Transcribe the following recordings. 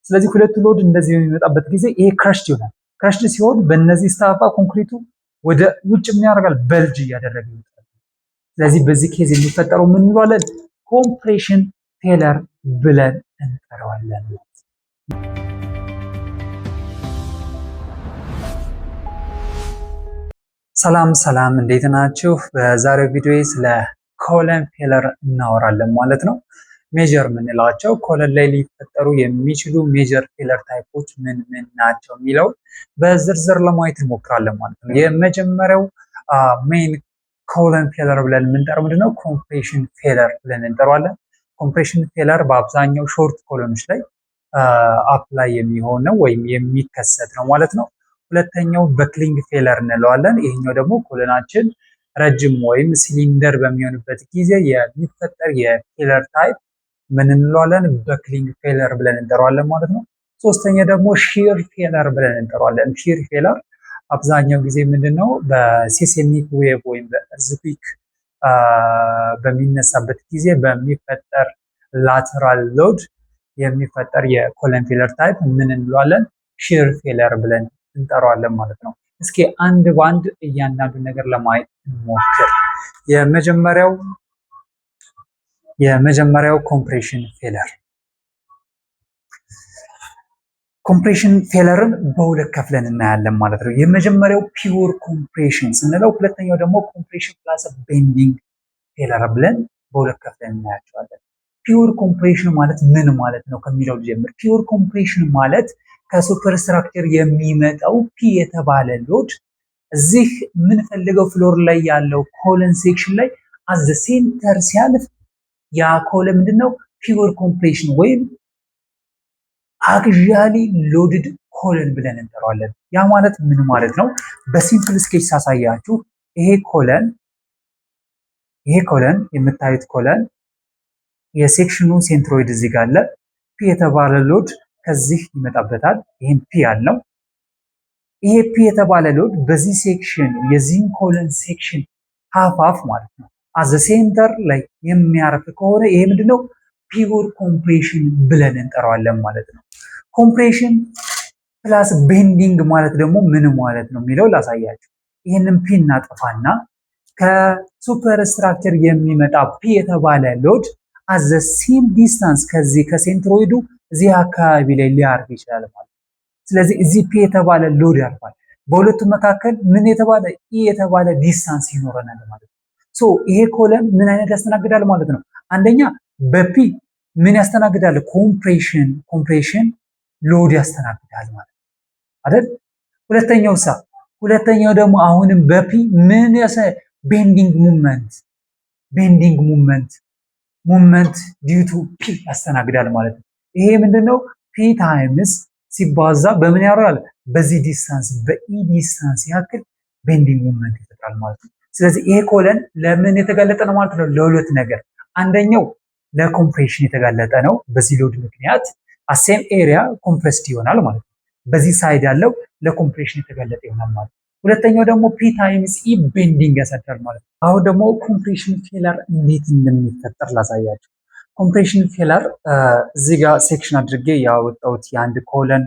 ስለዚህ ሁለቱ ሎድ እንደዚህ በሚመጣበት ጊዜ ይሄ ክራሽድ ይሆናል። ክራሽድ ሲሆን በእነዚህ ስታፋ ኮንክሪቱ ወደ ውጭ ምን ያደርጋል? በልጅ እያደረገ ይመጣል። ስለዚህ በዚህ ኬዝ የሚፈጠረው ምን እንለዋለን? ኮምፕሬሽን ፌለር ብለን እንጠራዋለን። ሰላም ሰላም፣ እንዴት ናችሁ? በዛሬው ቪዲዮ ስለ ኮለን ፌለር እናወራለን ማለት ነው። ሜጀር የምንላቸው ኮለን ላይ ሊፈጠሩ የሚችሉ ሜጀር ፌለር ታይፖች ምን ምን ናቸው የሚለው በዝርዝር ለማየት እንሞክራለን ማለት ነው። የመጀመሪያው ሜን ኮለን ፌለር ብለን የምንጠራው ምንድነው? ኮምፕሬሽን ፌለር ብለን እንጠራዋለን። ኮምፕሬሽን ፌለር በአብዛኛው ሾርት ኮለኖች ላይ አፕላይ የሚሆን ነው ወይም የሚከሰት ነው ማለት ነው። ሁለተኛው በክሊንግ ፌለር እንለዋለን። ይሄኛው ደግሞ ኮለናችን ረጅም ወይም ሲሊንደር በሚሆንበት ጊዜ የሚፈጠር የፌለር ታይፕ ምን እንለዋለን? በክሊንግ ፌለር ብለን እንጠራዋለን ማለት ነው። ሶስተኛ ደግሞ ሺር ፌለር ብለን እንጠራዋለን። ሺር ፌለር አብዛኛው ጊዜ ምንድነው በሲስሚክ ዌቭ ወይም በእርዝኩዊክ በሚነሳበት ጊዜ በሚፈጠር ላተራል ሎድ የሚፈጠር የኮለን ፌለር ታይፕ ምን እንለዋለን? ሺር ፌለር ብለን እንጠራዋለን ማለት ነው። እስኪ አንድ ባንድ እያንዳንዱ ነገር ለማየት እንሞክር። የመጀመሪያው ኮምፕሬሽን ፌለር። ኮምፕሬሽን ፌለርን በሁለት ከፍለን እናያለን ማለት ነው። የመጀመሪያው ፒውር ኮምፕሬሽን ስንለው፣ ሁለተኛው ደግሞ ኮምፕሬሽን ፕላስ ቤንዲንግ ፌለር ብለን በሁለት ከፍለን እናያቸዋለን። ፒውር ኮምፕሬሽን ማለት ምን ማለት ነው ከሚለው ጀምር። ፒውር ኮምፕሬሽን ማለት ከሱፐር ስትራክቸር የሚመጣው ፒ የተባለ ሎድ እዚህ የምንፈልገው ፍሎር ላይ ያለው ኮለን ሴክሽን ላይ አዘ ሴንተር ሲያልፍ ያ ኮለን ምንድነው? ፒውር ኮምፕሬሽን ወይም አክሲያሊ ሎድድ ኮለን ብለን እንጠራዋለን። ያ ማለት ምን ማለት ነው? በሲምፕል ስኬች ሳሳያችሁ ይሄ ኮለን የምታዩት ኮለን የሴክሽኑ ሴንትሮይድ እዚህ ጋር አለ። ፒ የተባለ ሎድ ከዚህ ይመጣበታል። ይሄን ፒ ያልነው ይሄ ፒ የተባለ ሎድ በዚህ ሴክሽን የዚህን ኮለን ሴክሽን ሃፍ ማለት ነው አዘ ሴንተር ላይ የሚያርፍ ከሆነ ይሄ ምንድነው? ፒውር ኮምፕሬሽን ብለን እንጠራዋለን ማለት ነው። ኮምፕሬሽን ፕላስ ቤንዲንግ ማለት ደግሞ ምን ማለት ነው የሚለው ላሳያችሁ። ይህንን ፒ እናጠፋና ከሱፐር ስትራክቸር የሚመጣ ፒ የተባለ ሎድ አዘ ሴም ዲስታንስ ከዚህ ከሴንትሮይዱ እዚህ አካባቢ ላይ ሊያርፍ ይችላል ማለት ነው። ስለዚህ እዚህ ፒ የተባለ ሎድ ያርፋል። በሁለቱ መካከል ምን የተባለ ኢ የተባለ ዲስታንስ ይኖረናል ማለት ነው። ሶ ይሄ ኮለን ምን አይነት ያስተናግዳል ማለት ነው? አንደኛ በፒ ምን ያስተናግዳል? ኮምፕሬሽን ሎድ ያስተናግዳል ማለት ነው አይደል? ሁለተኛው ደግሞ አሁንም በፒ ምን ቤንዲንግ ሙቭመንት ዲዩ ቱ ፒ ያስተናግዳል ማለት ነው። ይሄ ምንድነው? ፒ ታይምስ ሲባዛ በምን ያወራል? በዚህ ዲስታንስ በኢ ዲስታንስ ያክል ቤንዲንግ ሙቭመንት ይፈጥራል ማለት ነው። ስለዚህ ይሄ ኮለን ለምን የተጋለጠ ነው ማለት ነው? ለሁለት ነገር። አንደኛው ለኮምፕሬሽን የተጋለጠ ነው። በዚህ ሎድ ምክንያት አሴም ኤሪያ ኮምፕሬስድ ይሆናል ማለት ነው። በዚህ ሳይድ ያለው ለኮምፕሬሽን የተጋለጠ ይሆናል ማለት ነው። ሁለተኛው ደግሞ ፒ ታይምስ ኢ ቤንዲንግ ያሳድራል ማለት ነው። አሁን ደግሞ ኮምፕሬሽን ፌለር እንዴት እንደሚፈጠር ላሳያችሁ። ኮምፕሬሽን ፌለር እዚህ ጋር ሴክሽን አድርጌ ያወጣሁት የአንድ ኮለን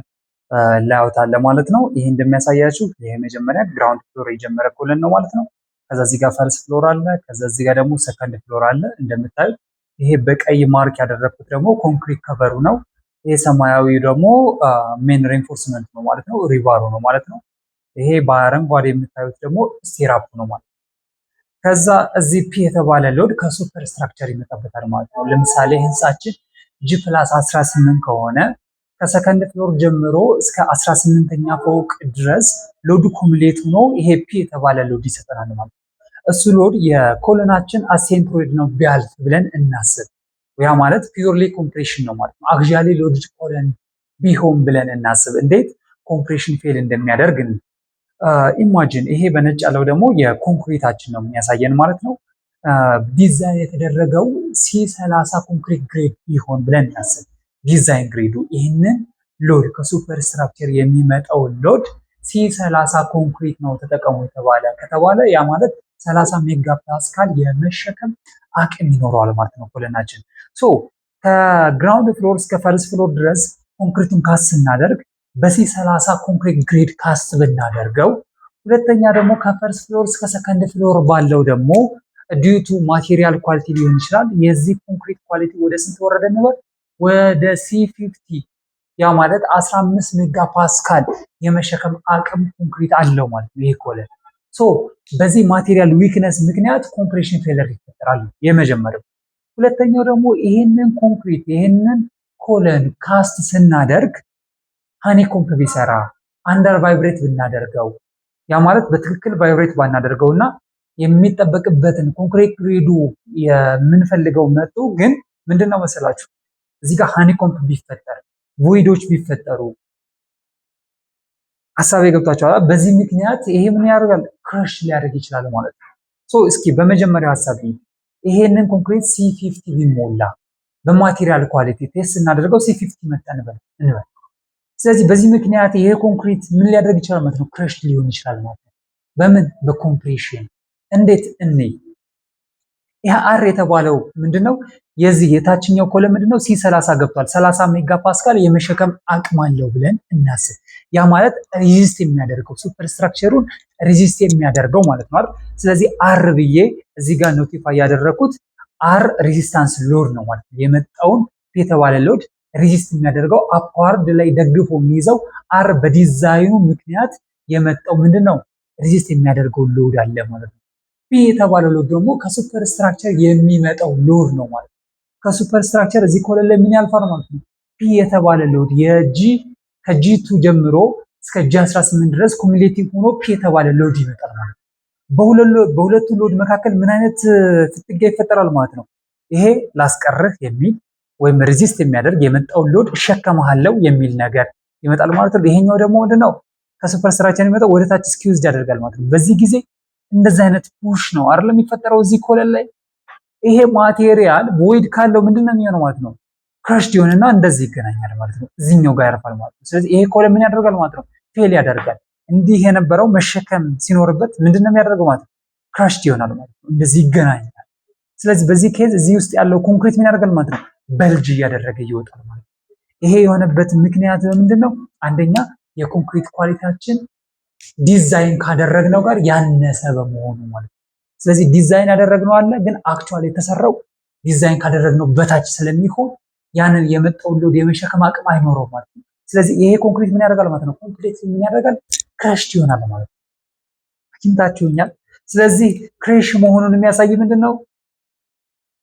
ላይአውት አለ ማለት ነው። ይሄ እንደሚያሳያችሁ ይሄ መጀመሪያ ግራውንድ ፍሎር የጀመረ ኮለን ነው ማለት ነው። ከዛ እዚህ ጋር ፈርስት ፍሎር አለ። ከዛ እዚህ ጋር ደግሞ ሰከንድ ፍሎር አለ። እንደምታዩት ይሄ በቀይ ማርክ ያደረኩት ደግሞ ኮንክሪት ከቨሩ ነው። ይሄ ሰማያዊ ደግሞ ሜን ሬንፎርስመንት ነው ማለት ነው፣ ሪባሩ ነው ማለት ነው። ይሄ በአረንጓዴ የምታዩት ደግሞ ስቴራፕ ነው ማለት ነው። ከዛ እዚህ ፒ የተባለ ሎድ ከሱፐር ስትራክቸር ይመጣበታል ማለት ነው። ለምሳሌ ህንጻችን ጂ ፕላስ 18 ከሆነ ከሰከንድ ፍሎር ጀምሮ እስከ 18ኛ ፎቅ ድረስ ሎድ ኩሙሌት ሆኖ ይሄ ፒ የተባለ ሎድ ይሰጠናል ማለት ነው። እሱ ሎድ የኮለናችን አሴንትሮይድ ነው ቢያልፍ ብለን እናስብ። ያ ማለት ፒውርሊ ኮምፕሬሽን ነው ማለት ነው። አክሲያሊ ሎድድ ኮለን ቢሆን ብለን እናስብ። እንዴት ኮምፕሬሽን ፌል እንደሚያደርግ ኢማጂን። ይሄ በነጭ ያለው ደግሞ የኮንክሪታችን ነው የሚያሳየን ማለት ነው። ዲዛይን የተደረገው C30 ኮንክሪት ግሬድ ቢሆን ብለን እናስብ። ዲዛይን ግሬዱ ይህንን ሎድ ከሱፐር ስትራክቸር የሚመጣው ሎድ C30 ኮንክሪት ነው ተጠቀሙ ከተባለ ያ ማለት 30 ሜጋ ፓስካል የመሸከም አቅም ይኖረዋል ማለት ነው ኮለናችን። ሶ ከግራውንድ ፍሎር እስከ ፈርስት ፍሎር ድረስ ኮንክሪቱን ካስት ስናደርግ በC30 ኮንክሪት ግሬድ ካስት ብናደርገው፣ ሁለተኛ ደግሞ ከፈርስት ፍሎር እስከ ሰከንድ ፍሎር ባለው ደግሞ ዲዩቱ ማቴሪያል ኳሊቲ ሊሆን ይችላል የዚህ ኮንክሪት ኳሊቲ ወደ ስንት ወረደ እንበል? ወደ C50 ያ ማለት 15 ሜጋ ፓስካል የመሸከም አቅም ኮንክሪት አለው ማለት ነው ይሄ ኮለን። ሶ በዚህ ማቴሪያል ዊክነስ ምክንያት ኮምፕሬሽን ፌለር ይፈጠራል የመጀመሪያው። ሁለተኛው ደግሞ ይሄንን ኮንክሪት ይሄንን ኮለን ካስት ስናደርግ ሃኒኮምፕ ቢሰራ አንደር ቫይብሬት ብናደርገው ያ ማለት በትክክል ቫይብሬት ባናደርገውና የሚጠበቅበትን ኮንክሪት ግሬዱ የምንፈልገው መጥቶ ግን ምንድነው መሰላችሁ እዚህ ጋር ሃኒኮምፕ ቢፈጠር ቮይዶች ቢፈጠሩ ሐሳብ ገብቷችኋል። በዚህ ምክንያት ይሄ ምን ያደርጋል? ክራሽ ሊያደርግ ይችላል ማለት ነው። ሶ እስኪ በመጀመሪያው ሐሳብ ይሄንን ኮንክሪት C50 ቢሞላ በማቴሪያል ኳሊቲ ቴስት እናደርገው C50 መጣ እንበል። ስለዚህ በዚህ ምክንያት ይሄ ኮንክሪት ምን ሊያደርግ ይችላል ማለት ነው? ክራሽ ሊሆን ይችላል ማለት ነው። በምን? በኮምፕሬሽን። እንዴት? ይሄ አር የተባለው ምንድነው? የዚህ የታችኛው ኮለም ምንድነው? C30 ገብቷል። 30 ሜጋ ፓስካል የመሸከም አቅም አለው ብለን እናስብ። ያ ማለት ሬዚስት የሚያደርገው ሱፐርስትራክቸሩን ሬዚስት የሚያደርገው ማለት ነው አይደል? ስለዚህ አር ብዬ እዚህ ጋር ኖቲፋይ ያደረኩት አር ሬዚስታንስ ሎድ ነው ማለት ነው። የመጣውን የተባለ ሎድ ሬዚስት የሚያደርገው አፓዋርድ ላይ ደግፎ የሚይዘው አር በዲዛይኑ ምክንያት የመጣው ምንድነው? ሬዚስት የሚያደርገው ሎድ አለ ማለት ነው። ፒ የተባለው ሎድ ደግሞ ከሱፐር ስትራክቸር የሚመጣው ሎድ ነው ማለት ነው። ከሱፐር ስትራክቸር እዚህ ኮለን ላይ ምን ያልፋል ማለት ነው? ፒ የተባለ ሎድ ከጂ2 ጀምሮ እስከ ጂ18 ድረስ ኩሙሌቲቭ ሆኖ ፒ የተባለ ሎድ ይመጣል ማለት ነው። በሁለቱ ሎድ መካከል ምን አይነት ፍትጊያ ይፈጠራል ማለት ነው? ይሄ ላስቀርህ የሚል ወይም ሬዚስት የሚያደርግ የመጣውን ሎድ እሸከምሃለሁ የሚል ነገር ይመጣል ማለት ነው። ይሄኛው ደግሞ ምንድነው? ከሱፐር ስትራክቸር የሚመጣው ወደ ታች ስኪውዝድ ያደርጋል ማለት ነው። በዚህ ጊዜ እንደዚህ አይነት ፑሽ ነው አይደለም የሚፈጠረው እዚህ ኮለን ላይ። ይሄ ማቴሪያል ቮይድ ካለው ምንድነው የሚሆነው ማለት ነው? ክራሽድ ይሆንና እንደዚህ ይገናኛል ማለት ነው። እዚህኛው ጋር ያርፋል ማለት ነው። ስለዚህ ይሄ ኮለን ምን ያደርጋል ማለት ነው? ፌል ያደርጋል። እንዲህ የነበረው መሸከም ሲኖርበት ምንድነው የሚያደርገው ማለት ነው? ክራሽድ ይሆናል ማለት ነው። እንደዚህ ይገናኛል። ስለዚህ በዚህ ኬዝ እዚህ ውስጥ ያለው ኮንክሪት ምን ያደርጋል ማለት ነው? በልጅ እያደረገ ይወጣል ማለት ነው። ይሄ የሆነበት ምክንያት ምንድነው? አንደኛ የኮንክሪት ኳሊቲያችን ዲዛይን ካደረግነው ጋር ያነሰ በመሆኑ ማለት ነው። ስለዚህ ዲዛይን ያደረግነው አለ፣ ግን አክቹዋሊ የተሰራው ዲዛይን ካደረግነው በታች ስለሚሆን ያንን የመጣውን ሎድ የመሸከም አቅም አይኖረው ማለት ነው። ስለዚህ ይሄ ኮንክሪት ምን ያደርጋል ማለት ነው? ኮንክሪት ምን ያደርጋል? ክራሽድ ይሆናል ማለት ነው። አግኝታችሁኛል። ስለዚህ ክሬሽ መሆኑን የሚያሳይ ምንድነው?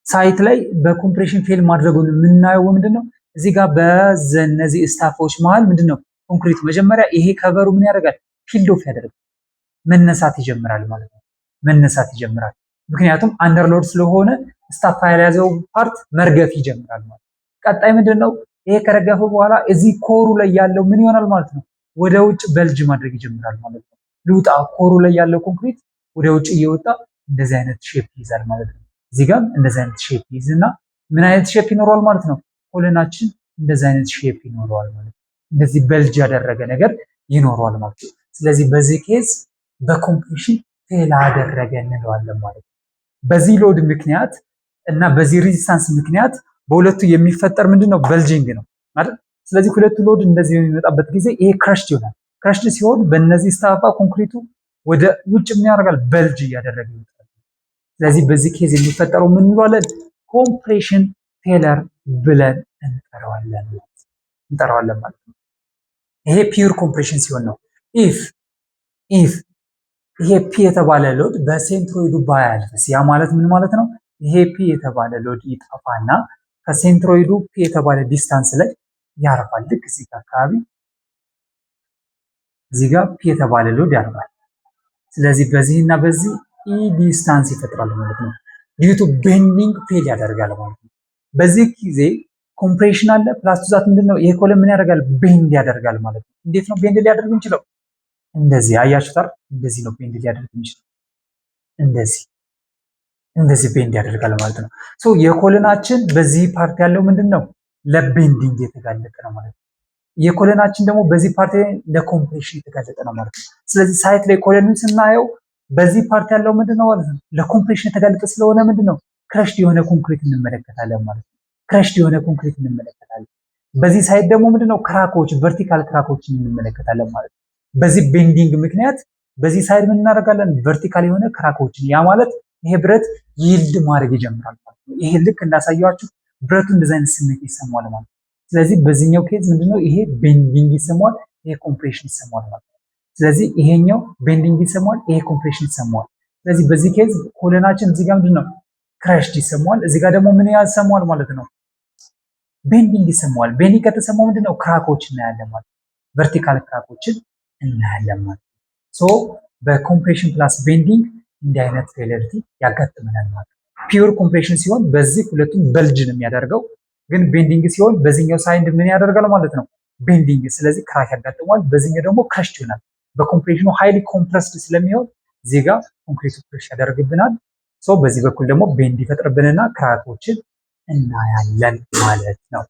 ሳይት ላይ በኮምፕሬሽን ፌል ማድረጉን የምናየው ምንድነው? እዚህ ጋር በእነዚህ ስታፎች መሃል ምንድነው? ኮንክሪት መጀመሪያ ይሄ ከቨሩ ምን ያደርጋል? ፊልድ ኦፍ ያደርጋል። መነሳት ይጀምራል ማለት ነው። መነሳት ይጀምራል። ምክንያቱም አንደርሎድ ስለሆነ ስታፍ ያልያዘው ፓርት መርገፍ ይጀምራል ማለት ነው። ቀጣይ ምንድነው? ይሄ ከረገፈ በኋላ እዚህ ኮሩ ላይ ያለው ምን ይሆናል ማለት ነው? ወደ ውጭ በልጅ ማድረግ ይጀምራል ማለት ነው። ልውጣ ኮሩ ላይ ያለው ኮንክሪት ወደ ውጭ እየወጣ እንደዚህ አይነት ሼፕ ይይዛል ማለት ነው። እዚህ ጋር እንደዚህ አይነት ሼፕ ይይዝና ምን አይነት ሼፕ ይኖረዋል ማለት ነው? ኮለናችን እንደዚህ አይነት ሼፕ ይኖረዋል ማለት ነው። እንደዚህ በልጅ ያደረገ ነገር ይኖረዋል ማለት ነው። ስለዚህ በዚህ ኬዝ በኮምፕሬሽን ፌል አደረገ እንለዋለን ማለት ነው። በዚህ ሎድ ምክንያት እና በዚህ ሬዚስታንስ ምክንያት በሁለቱ የሚፈጠር ምንድነው? በልጂንግ ነው አይደል? ስለዚህ ሁለቱ ሎድ እንደዚህ የሚመጣበት ጊዜ ይሄ ክራሽድ ይሆናል። ክራሽድ ሲሆን በእነዚህ ስታፋ ኮንክሪቱ ወደ ውጭ ምን ያደርጋል? በልጅ እያደረገ ይመጣል። ስለዚህ በዚህ ኬዝ የሚፈጠረው ምን እንለዋለን? ኮምፕሬሽን ፌለር ብለን እንጠራዋለን ማለት ነው። ይሄ ፒውር ኮምፕሬሽን ሲሆን ነው። ኢፍ ይሄ ፒ የተባለ ሎድ በሴንትሮይዱ ባያልፍስ፣ ያ ማለት ምን ማለት ነው? ይሄ ፒ የተባለ ሎድ ይጠፋና ከሴንትሮይዱ ፒ የተባለ ዲስታንስ ላይ ያርፋል። ልክ እዚህ አካባቢ እዚህ ጋር ፒ የተባለ ሎድ ያርፋል። ስለዚህ በዚህና በዚህ ኢ ዲስታንስ ይፈጥራል ማለት ነው። ዲዩቱ ቤንዲንግ ፌል ያደርጋል ማለት ነው። በዚህ ጊዜ ኮምፕሬሽን አለ ፕላስ ቱዛት ምንድነው? ይሄ ኮለም ምን ያደርጋል? ቤንድ ያደርጋል ማለት ነው። እንዴት ነው ቤንድ ሊያደርግ የሚችለው? እንደዚህ አያችሁታል። እንደዚህ ነው ቤንድ ሊያደርግ የሚችለው። እንደዚህ ቤንድ ያደርጋል ማለት ነው። ሶ የኮለናችን በዚህ ፓርት ያለው ምንድነው? ለቤንዲንግ የተጋለጠ ነው ማለት ነው። የኮለናችን ደግሞ በዚህ ፓርት ለኮምፕሬሽን የተጋለጠ ነው ማለት ነው። ስለዚህ ሳይት ላይ ኮለንን ስናየው በዚህ ፓርት ያለው ምንድነው ማለት ነው? ለኮምፕሬሽን የተጋለጠ ስለሆነ ምንድነው? ክራሽድ የሆነ ኮንክሪት እንመለከታለን ማለት ነው። ክራሽድ የሆነ ኮንክሪት እንመለከታለን። በዚህ ሳይድ ደግሞ ምንድነው ክራኮች ቨርቲካል ክራኮችን እንመለከታለን ማለት ነው። በዚህ ቤንዲንግ ምክንያት በዚህ ሳይድ ምን እናደርጋለን? ቨርቲካል የሆነ ክራኮችን ያ ማለት ይሄ ብረት ይልድ ማድረግ ይጀምራል ማለት ነው። ይሄ ልክ እንዳሳያችሁ ብረቱ እንደዚህ አይነት ስሜት ይሰማዋል ማለት ነው። ስለዚህ በዚህኛው ኬዝ ምንድነው ይሄ ቤንዲንግ ይሰማዋል፣ ይሄ ኮምፕሬሽን ይሰማዋል ማለት ነው። ስለዚህ ይሄኛው ቤንዲንግ ይሰማዋል፣ ይሄ ኮምፕሬሽን ይሰማዋል። ስለዚህ በዚህ ኬዝ ኮለናችን እዚህ ጋር ምንድነው ክራሽድ ይሰማዋል፣ እዚህ ጋር ደግሞ ምን ያሰማዋል ማለት ነው ቤንዲንግ ይሰማዋል። ቤንዲንግ ከተሰማው ምንድነው ክራኮች እናያለን ማለት ነው። ቨርቲካል ክራኮችን እናያለን ማለት ነው። ሶ በኮምፕሬሽን ፕላስ ቤንዲንግ እንዲህ አይነት ፌለሪቲ ያጋጥመናል ማለት ነው። ፒውር ኮምፕሬሽን ሲሆን በዚህ ሁለቱም በልጅ ነው የሚያደርገው፣ ግን ቤንዲንግ ሲሆን በዚህኛው ሳይድ ምን ያደርጋል ማለት ነው ቤንዲንግ። ስለዚህ ክራክ ያጋጥመዋል፣ በዚህኛው ደግሞ ክራሽድ ይሆናል። በኮምፕሬሽኑ ሃይሊ ኮምፕረስድ ስለሚሆን እዚህ ጋር ኮንክሪቱ ክራሽ ያደርግብናል። ሶ በዚህ በኩል ደግሞ ቤንድ ይፈጥርብንና ክራኮችን እናያለን ማለት ነው።